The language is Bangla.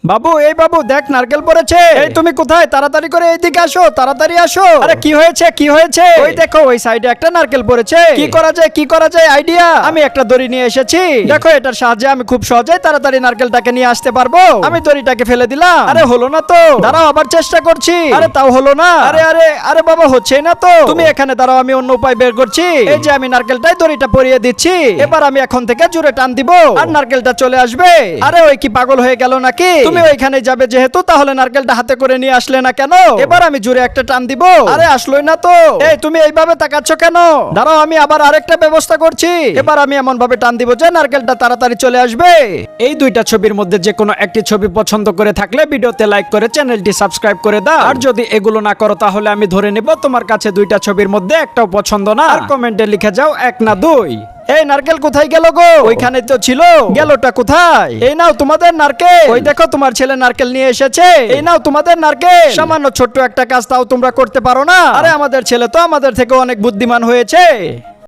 বাবু, এই বাবু দেখ নারকেল পড়েছে। এই তুমি কোথায়? তাড়াতাড়ি করে এইদিকে আসো, তাড়াতাড়ি আসো। আরে কি হয়েছে, কি হয়েছে? ওই দেখো ওই সাইডে একটা নারকেল পড়েছে। কি করা যায়, কি করা যায় আইডিয়া? আমি একটা দড়ি নিয়ে এসেছি, দেখো এটার সাহায্যে আমি খুব সহজে তাড়াতাড়ি নারকেলটাকে নিয়ে আসতে পারবো। আমি দড়িটাকে ফেলে দিলাম। আরে হলো না তো, দাঁড়াও আবার চেষ্টা করছি। আরে তাও হলো না। আরে আরে আরে বাবা, হচ্ছে না তো। তুমি এখানে দাঁড়াও, আমি অন্য উপায় বের করছি। এই যে আমি নারকেলটাই দড়িটা পরিয়ে দিচ্ছি। এবার আমি এখন থেকে জোরে টান দিব আর নারকেলটা চলে আসবে। আরে ওই কি পাগল হয়ে গেল নাকি? তুমি ওইখানে যাবে যেহেতু, তাহলে নারকেলটা হাতে করে নিয়ে আসলে না কেন? এবার আমি জোরে একটা টান দিব। আরে আসলোই না তো। এই তুমি এইভাবে তাকাচ্ছ কেন? দাঁড়াও আমি আবার আরেকটা ব্যবস্থা করছি। এবার আমি এমন ভাবে টান দিব যে নারকেলটা তাড়াতাড়ি চলে আসবে। এই দুইটা ছবির মধ্যে যে কোনো একটি ছবি পছন্দ করে থাকলে ভিডিওতে লাইক করে চ্যানেলটি সাবস্ক্রাইব করে দাও। আর যদি এগুলো না করো তাহলে আমি ধরে নেব তোমার কাছে দুইটা ছবির মধ্যে একটাও পছন্দ না। আর কমেন্টে লিখে যাও 1 না 2। এই নারকেল কোথায় গেল গো? ওইখানে তো ছিল, গেলটা কোথায়? এই নাও তোমাদের নারকেল। ওই দেখো তোমার ছেলে নারকেল নিয়ে এসেছে। এই নাও তোমাদের নারকেল। সামান্য ছোট্ট একটা কাজ তাও তোমরা করতে পারো না? আরে আমাদের ছেলে তো আমাদের থেকে অনেক বুদ্ধিমান হয়েছে।